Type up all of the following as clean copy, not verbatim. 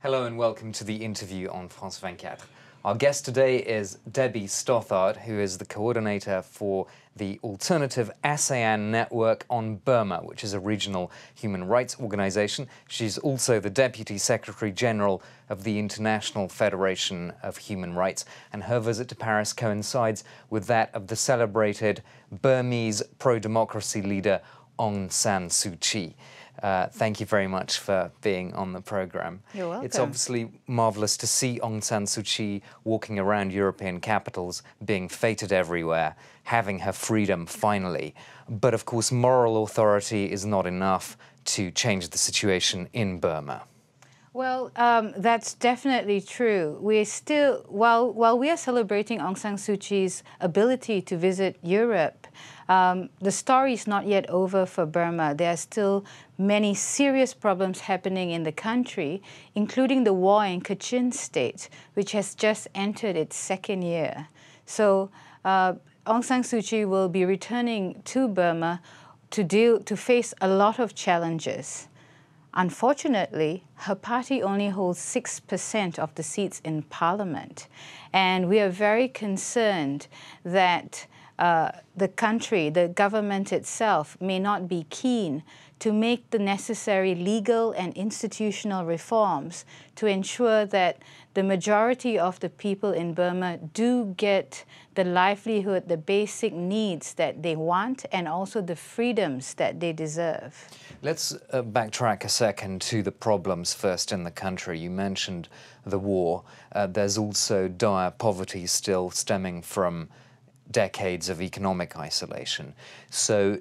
Hello and welcome to the interview on France 24. Our guest today is Debbie Stothard, who is the coordinator for the Alternative ASEAN Network on Burma, which is a regional human rights organization. She's also the Deputy Secretary General of the International Federation of Human Rights, and her visit to Paris coincides with that of the celebrated Burmese pro-democracy leader Aung San Suu Kyi. Thank you very much for being on the program. You're welcome. It's obviously marvelous to see Aung San Suu Kyi walking around European capitals, being feted everywhere, having her freedom finally. But of course, moral authority is not enough to change the situation in Burma. Well, that's definitely true. We're still, while we are celebrating Aung San Suu Kyi's ability to visit Europe, the story is not yet over for Burma. There are still many serious problems happening in the country, including the war in Kachin State, which has just entered its second year. So Aung San Suu Kyi will be returning to Burma to face a lot of challenges. Unfortunately, her party only holds 6% of the seats in parliament, and we are very concerned that the country, the government itself, may not be keen to make the necessary legal and institutional reforms to ensure that the majority of the people in Burma do get the livelihood, the basic needs that they want, and also the freedoms that they deserve. Let's backtrack a second to the problems first in the country. You mentioned the war. There's also dire poverty still stemming from decades of economic isolation. So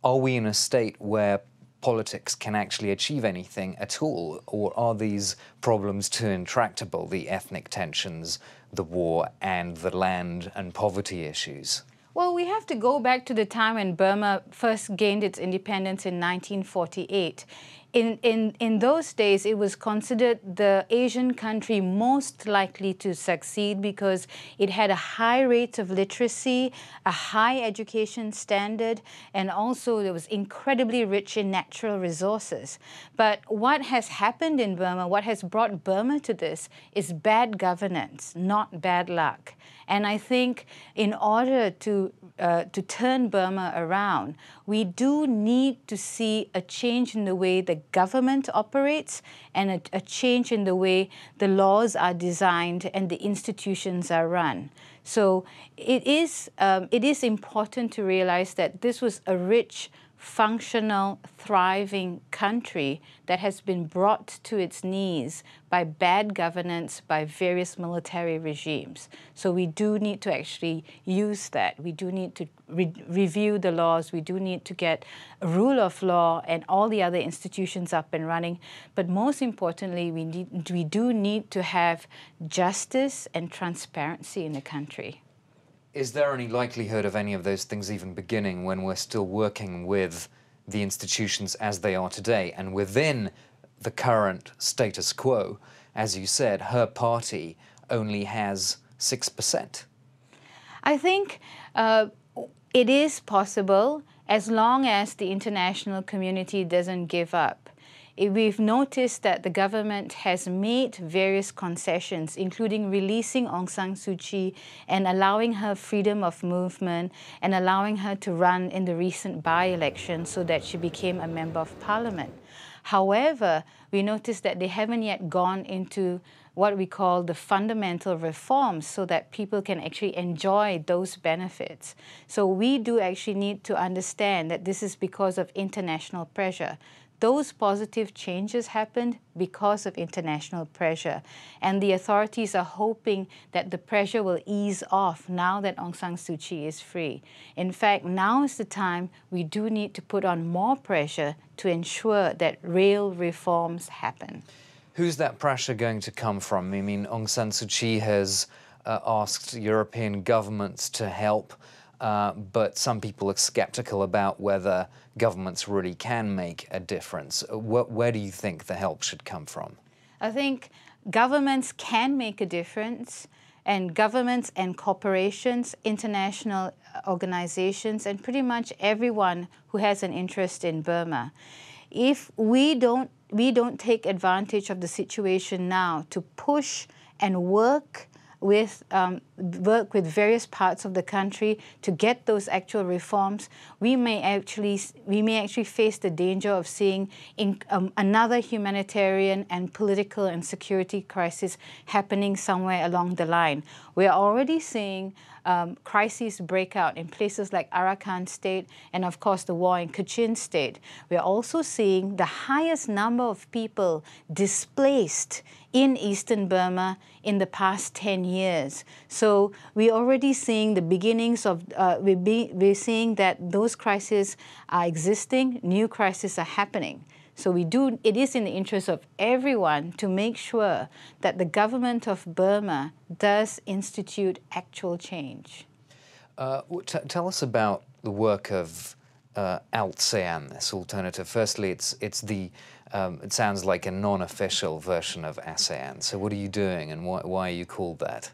are we in a state where politics can actually achieve anything at all, or are these problems too intractable, the ethnic tensions, the war, and the land and poverty issues? Well, we have to go back to the time when Burma first gained its independence in 1948. In those days, it was considered the Asian country most likely to succeed because it had a high rate of literacy, a high education standard, and also it was incredibly rich in natural resources. But what has happened in Burma, what has brought Burma to this, is bad governance, not bad luck. And I think in order to turn Burma around, we do need to see a change in the way the government operates and a change in the way the laws are designed and the institutions are run. So it is important to realize that this was a rich, functional, thriving country that has been brought to its knees by bad governance by various military regimes. So we do need to actually use that. We do need to review the laws. We do need to get a rule of law and all the other institutions up and running. But most importantly, we do need to have justice and transparency in the country. Is there any likelihood of any of those things even beginning when we're still working with the institutions as they are today? And within the current status quo, as you said, her party only has 6%. I think it is possible as long as the international community doesn't give up. We've noticed that the government has made various concessions, including releasing Aung San Suu Kyi and allowing her freedom of movement and allowing her to run in the recent by-election so that she became a member of parliament. However, we noticed that they haven't yet gone into what we call the fundamental reforms so that people can actually enjoy those benefits. So we do actually need to understand that this is because of international pressure. Those positive changes happened because of international pressure, and the authorities are hoping that the pressure will ease off now that Aung San Suu Kyi is free. In fact, now is the time we do need to put on more pressure to ensure that real reforms happen. Who's that pressure going to come from? I mean, Aung San Suu Kyi has asked European governments to help, but some people are skeptical about whether governments really can make a difference. Where do you think the help should come from? I think governments can make a difference, and governments and corporations, international organizations, and pretty much everyone who has an interest in Burma. if we don't take advantage of the situation now to push and work with various parts of the country to get those actual reforms, we may actually face the danger of seeing another humanitarian and political and security crisis happening somewhere along the line. We are already seeing crises break out in places like Arakan State and, of course, the war in Kachin State. We are also seeing the highest number of people displaced in eastern Burma in the past 10 years. So we're already seeing the beginnings of, we're seeing that those crises are existing, new crises are happening. So it is in the interest of everyone to make sure that the government of Burma does institute actual change. Tell us about the work of ALTSEAN, this alternative. Firstly, it sounds like a non-official version of ASEAN. So what are you doing, and why are you called that?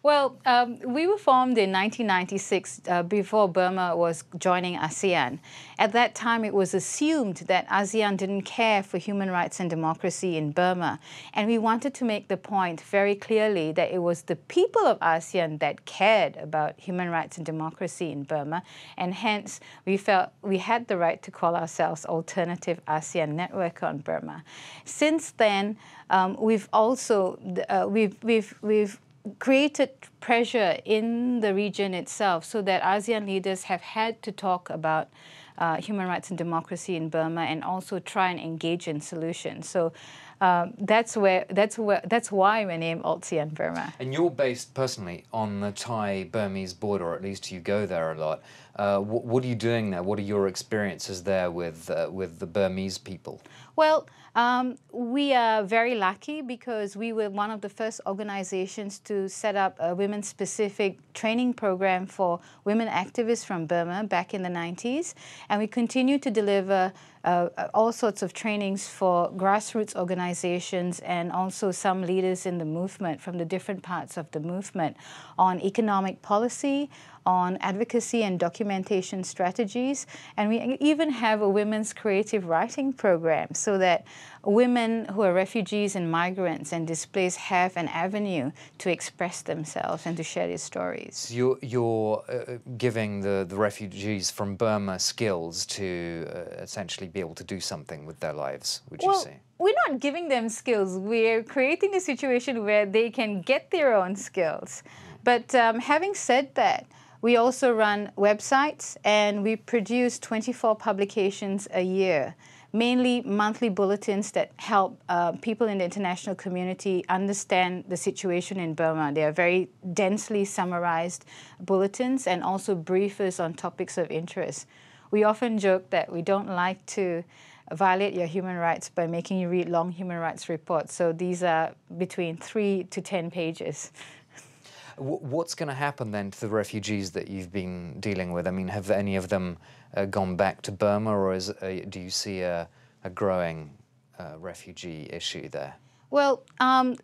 Well, we were formed in 1996 before Burma was joining ASEAN. At that time, it was assumed that ASEAN didn't care for human rights and democracy in Burma. And we wanted to make the point very clearly that it was the people of ASEAN that cared about human rights and democracy in Burma. And hence, we felt we had the right to call ourselves Alternative ASEAN Network on Burma. Since then, we've also, we've created pressure in the region itself so that ASEAN leaders have had to talk about human rights and democracy in Burma and also try and engage in solutions. So that's why we're named ALTSEAN Burma. And you're based personally on the Thai-Burmese border, or at least you go there a lot. What are you doing there? What are your experiences there with the Burmese people? Well, we are very lucky because we were one of the first organizations to set up a women-specific training program for women activists from Burma back in the 90s. And we continue to deliver all sorts of trainings for grassroots organizations and also some leaders in the movement from the different parts of the movement on economic policy, on advocacy and documentation strategies. And we even have a women's creative writing program so that women who are refugees and migrants and displaced have an avenue to express themselves and to share their stories. So you're giving the refugees from Burma skills to essentially be able to do something with their lives, would you say? We're not giving them skills. We're creating a situation where they can get their own skills. But having said that, we also run websites and we produce 24 publications a year, mainly monthly bulletins that help people in the international community understand the situation in Burma. They are very densely summarized bulletins and also briefers on topics of interest. We often joke that we don't like to violate your human rights by making you read long human rights reports. So these are between 3 to 10 pages. What's going to happen then to the refugees that you've been dealing with? I mean, have any of them gone back to Burma, or do you see a growing refugee issue there? Well,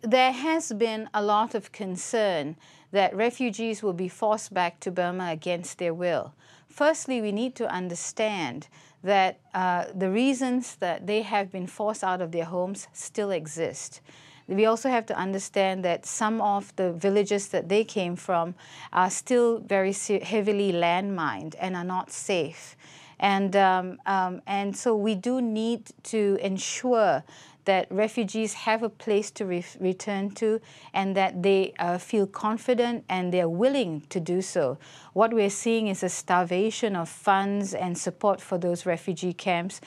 there has been a lot of concern that refugees will be forced back to Burma against their will. Firstly, we need to understand that the reasons that they have been forced out of their homes still exist. We also have to understand that some of the villages that they came from are still very heavily landmined and are not safe. And so we do need to ensure that refugees have a place to return to and that they feel confident and they're willing to do so. What we're seeing is a starvation of funds and support for those refugee camps.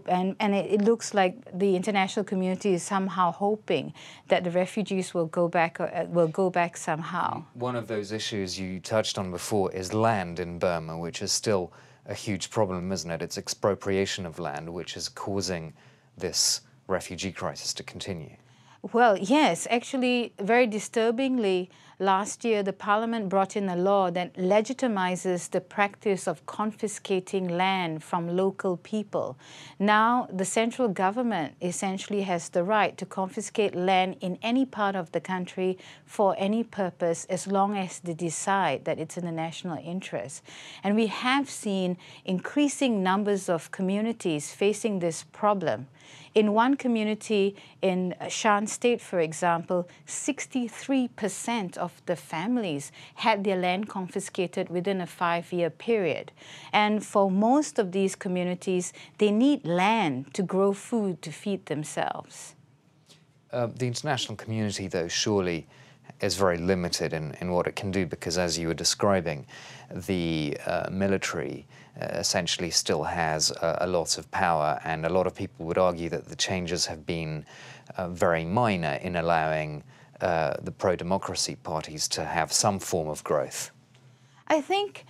And it looks like the international community is somehow hoping that the refugees will go back somehow. One of those issues you touched on before is land in Burma, which is still a huge problem, isn't it? It's expropriation of land, which is causing this refugee crisis to continue. Well, yes, actually, very disturbingly, last year the Parliament brought in a law that legitimizes the practice of confiscating land from local people. Now the central government essentially has the right to confiscate land in any part of the country for any purpose as long as they decide that it's in the national interest. And we have seen increasing numbers of communities facing this problem. In one community in Shan State, for example, 63% of the families had their land confiscated within a 5-year period. And for most of these communities, they need land to grow food to feed themselves. The international community, though, surely is very limited in what it can do because, as you were describing, the military essentially still has a lot of power, and a lot of people would argue that the changes have been very minor in allowing the pro-democracy parties to have some form of growth. I think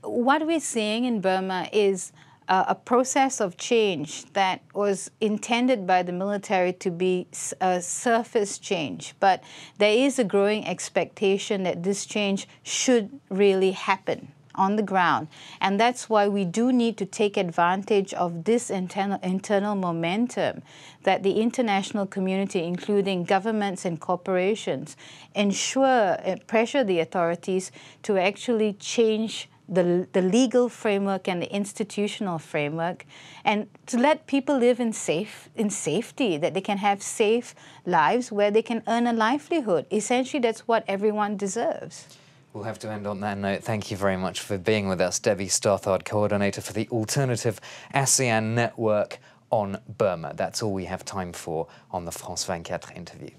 what we're seeing in Burma is a process of change that was intended by the military to be a surface change, but there is a growing expectation that this change should really happen on the ground. And that's why we do need to take advantage of this internal momentum that the international community, including governments and corporations, pressure the authorities to actually change the legal framework and the institutional framework, and to let people live in safety, that they can have safe lives where they can earn a livelihood. Essentially, that's what everyone deserves. We'll have to end on that note. Thank you very much for being with us, Debbie Stothard, coordinator for the Alternative ASEAN Network on Burma. That's all we have time for on the France 24 interview.